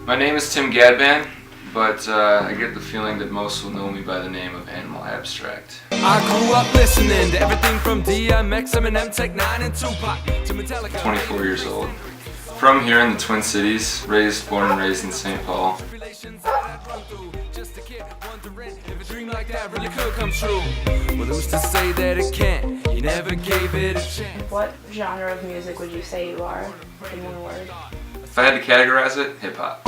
My name is Tim Gadban, but I get the feeling that most will know me by the name of Animal Abstract. I grew up listening to everything from DMX, Eminem, Tech 9, and Tupac to Metallica. 24 years old. From here in the Twin Cities, born and raised in St. Paul. Well, who's to say that it can't? You never gave it a chance. What genre of music would you say you are, in one word? If I had to categorize it, hip-hop.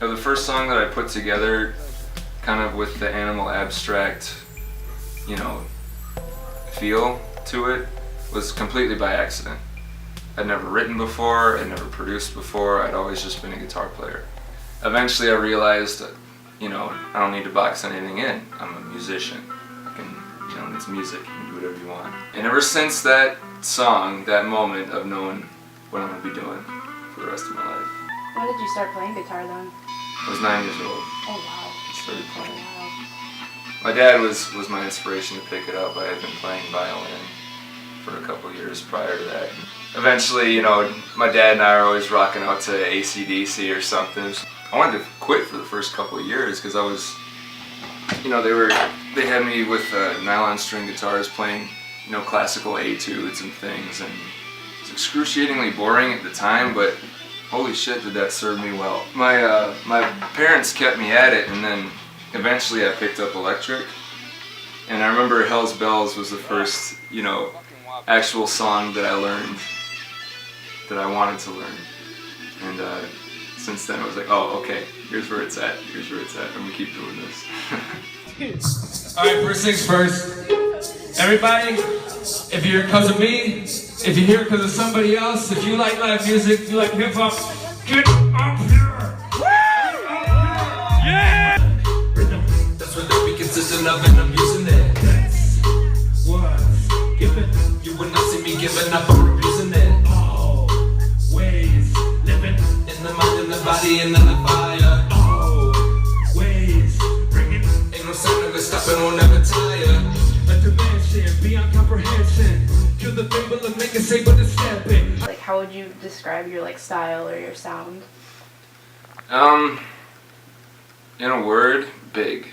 The first song that I put together, kind of with the Animal Abstract, feel to it, was completely by accident. I'd never written before, I'd never produced before, I'd always just been a guitar player. Eventually I realized that, I don't need to box anything in. I'm a musician. I can, it's music, you can do whatever you want. And ever since that song, that moment of knowing what I'm going to be doing for the rest of my life. When did you start playing guitar then? I was 9 years old. Oh wow. I started playing. Wow. My dad was my inspiration to pick it up. I had been playing violin for a couple of years prior to that. Eventually, my dad and I are always rocking out to AC/DC or something. I wanted to quit for the first couple of years because I was, they had me with nylon string guitars playing, classical etudes and things, and it was excruciatingly boring at the time, but holy shit, did that serve me well. My parents kept me at it, and then eventually I picked up electric. And I remember Hell's Bells was the first, actual song that I learned, that I wanted to learn. And since then I was like, oh, okay, here's where it's at, I'm gonna keep doing this. Alright, first things first. Everybody, if you're here because of me, if you're here because of somebody else, if you like live music, if you like hip hop, get up here! Yeah! That's what the beat consistent of, and I'm using it. That's what giving. You would not see me giving up or abusing it. Always living In the mind, in the body, and in the fire. always bringing Ain't no sign of it stopping, won't never tire. a dimension beyond comprehension. Kill the thing, but make it say, but it's stepping. Like, how would you describe your style or your sound? In a word, big.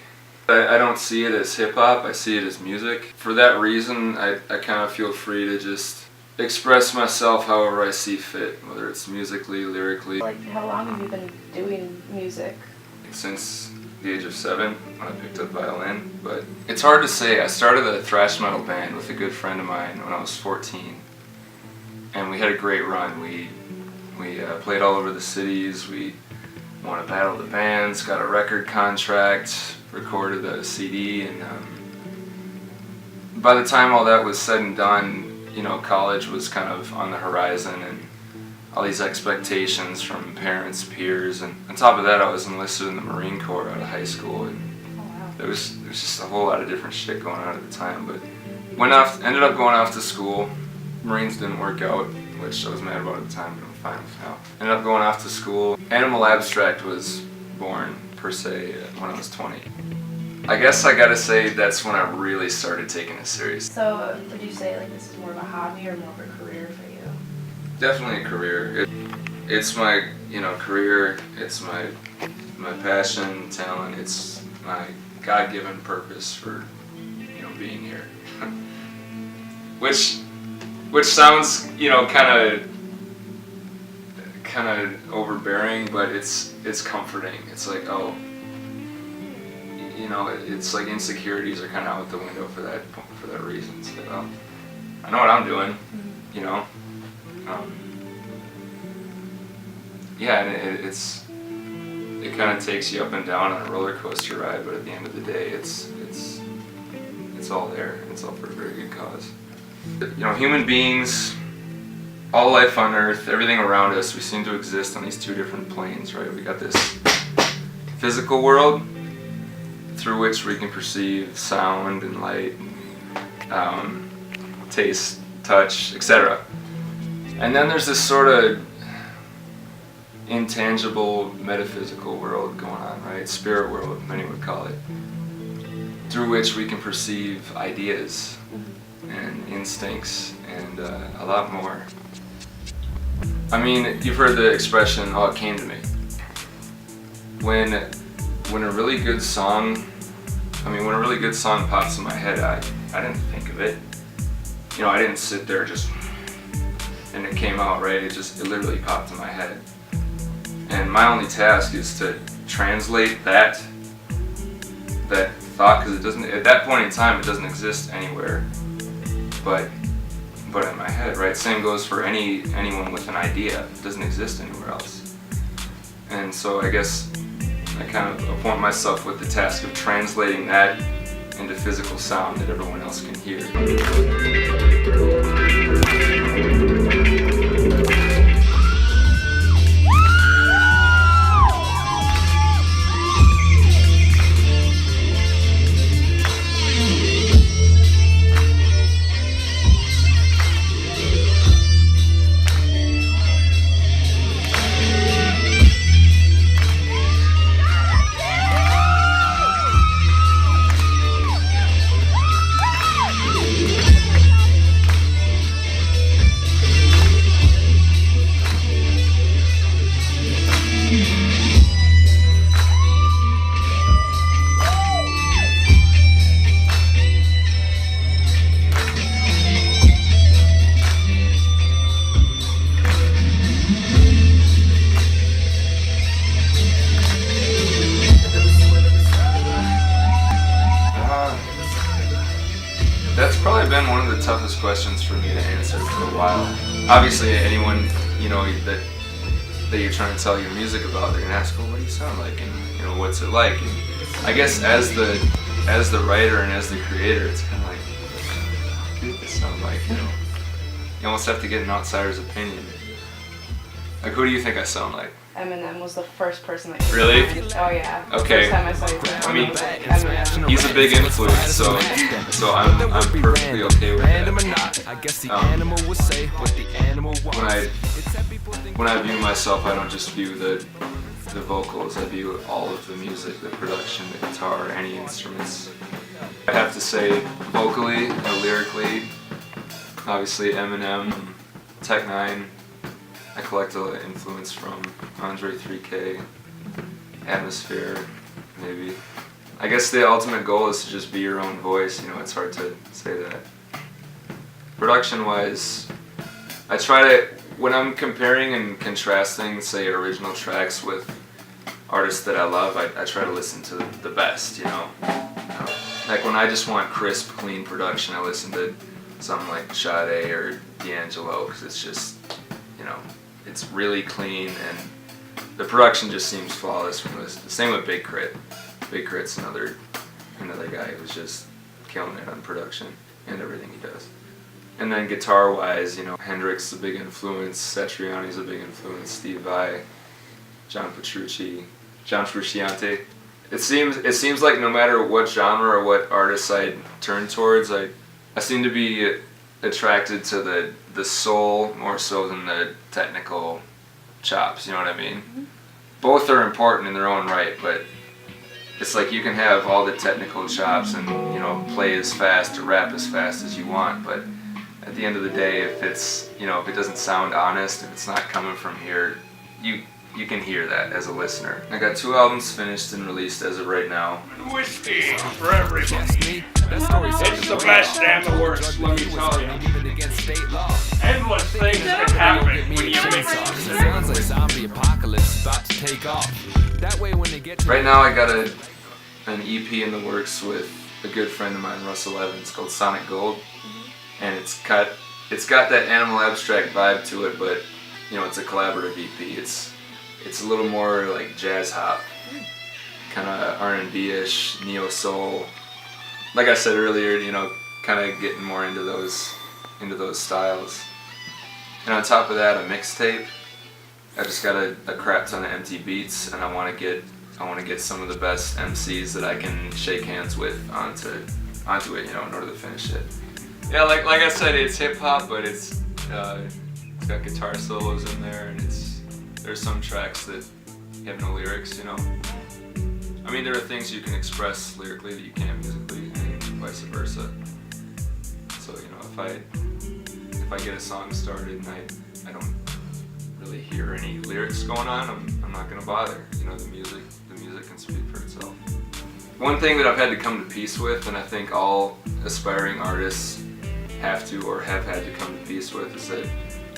I don't see it as hip-hop, I see it as music. For that reason, I kind of feel free to just express myself however I see fit, whether it's musically, lyrically. Like, how long have you been doing music? Since the age of 7, when I picked up violin. But it's hard to say. I started a thrash metal band with a good friend of mine when I was 14. And we had a great run. We played all over the cities, we won a battle of the bands, got a record contract, recorded a CD, and by the time all that was said and done, college was kind of on the horizon, and all these expectations from parents, peers, and on top of that I was enlisted in the Marine Corps out of high school, and Oh wow. there was just a whole lot of different shit going on at the time, but ended up going off to school. Marines didn't work out, which I was mad about at the time, but I'm fine with now. Ended up going off to school. Animal Abstract was born, per se, when I was 20. I guess I gotta say that's when I really started taking it serious. So, would you say this is more of a hobby or more of a career for you? Definitely a career. It's my, career, it's my passion, talent, it's my God-given purpose for, being here. Which sounds, kind of overbearing, but it's comforting. It's like, oh, it's like insecurities are kind of out the window for that reason. It's like, oh, I know what I'm doing, yeah, and it kind of takes you up and down on a roller coaster ride, but at the end of the day, it's all there. It's all for a very good cause. Human beings all life on Earth, everything around us, we seem to exist on these two different planes, right? We got this physical world through which we can perceive sound and light, taste, touch, etc. And then there's this sort of intangible metaphysical world going on, right? Spirit world, many would call it, through which we can perceive ideas and instincts and a lot more. I mean, you've heard the expression, "oh, it came to me." When a really good song, when a really good song pops in my head, I didn't think of it. You know, I didn't sit there just, and it came out, right? It literally popped in my head. And my only task is to translate that thought, because it doesn't, at that point in time, it doesn't exist anywhere but in my head, right? Same goes for anyone with an idea. It doesn't exist anywhere else. And so I guess I kind of appoint myself with the task of translating that into physical sound that everyone else can hear. That's probably been one of the toughest questions for me to answer for a while. Obviously, anyone that you're trying to tell your music about, they're gonna ask, "Well, what do you sound like?" And what's it like? And I guess as the writer and as the creator, it's kind of like, what do it sound like? You almost have to get an outsider's opinion. Like, who do you think I sound like? Eminem was the first person that Really? Oh yeah. Okay. First time I saw you. I mean, Eminem. he's a big influence, so I'm perfectly okay with that. When I view myself, I don't just view the vocals. I view all of the music, the production, the guitar, any instruments. I have to say, vocally and lyrically, obviously Eminem, Tech 9. I collect a lot of influence from Andre 3K, Atmosphere, maybe. I guess the ultimate goal is to just be your own voice. It's hard to say that. Production-wise, I try to, when I'm comparing and contrasting, say, original tracks with artists that I love, I try to listen to the best, Like when I just want crisp, clean production, I listen to something like Sade or D'Angelo, because it's just, it's really clean and the production just seems flawless from this. The same with Big Crit. Big Crit's another guy who's just killing it on production and everything he does. And then guitar-wise, Hendrix is a big influence, Satriani's a big influence, Steve Vai, John Frusciante. It seems like no matter what genre or what artist I turn towards, I seem to be attracted to the soul more so than the technical chops, you know what I mean? Mm-hmm. Both are important in their own right, but it's like you can have all the technical chops and play as fast or rap as fast as you want, but at the end of the day, if it's if it doesn't sound honest, if it's not coming from here, you can hear that as a listener. I got 2 albums finished and released as of right now. Whiskey for everybody. It's the best and the worst, let me tell you. Endless things can happen when you mix it. Right now I got an EP in the works with a good friend of mine, Russell Evans, called Sonic Gold. And it's got that Animal Abstract vibe to it, but it's a collaborative EP. It's a little more like jazz hop, kind of R&B-ish, neo-soul. Like I said earlier, kind of getting more into those styles. And on top of that, a mixtape. I just got a crap ton of empty beats, and I want to get some of the best MCs that I can shake hands with onto it, you know, in order to finish it. Yeah, like I said, it's hip hop, but it's got guitar solos in there, and there's some tracks that have no lyrics, you know. I mean, there are things you can express lyrically that you can't musically, and vice versa. So, you know, if I get a song started and I don't really hear any lyrics going on, I'm not gonna bother. You know, the music can speak for itself. One thing that I've had to come to peace with, and I think all aspiring artists have to or have had to come to peace with, is that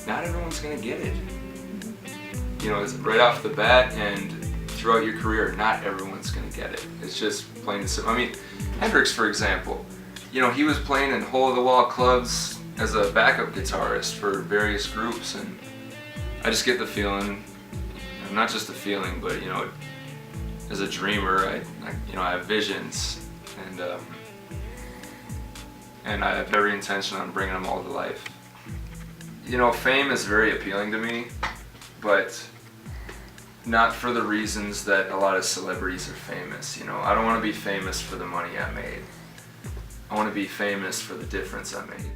not everyone's gonna get it. You know, it's right off the bat and throughout your career, not everyone's gonna get it. It's just plain and simple. I mean, Hendrix, for example, you know, he was playing in hole-in-the-wall clubs as a backup guitarist for various groups, and I just get the feeling, not just the feeling, but you know, as a dreamer, I have visions, and I have every intention on bringing them all to life. You know, fame is very appealing to me, but not for the reasons that a lot of celebrities are famous. You know, I don't want to be famous for the money I made. I want to be famous for the difference I made.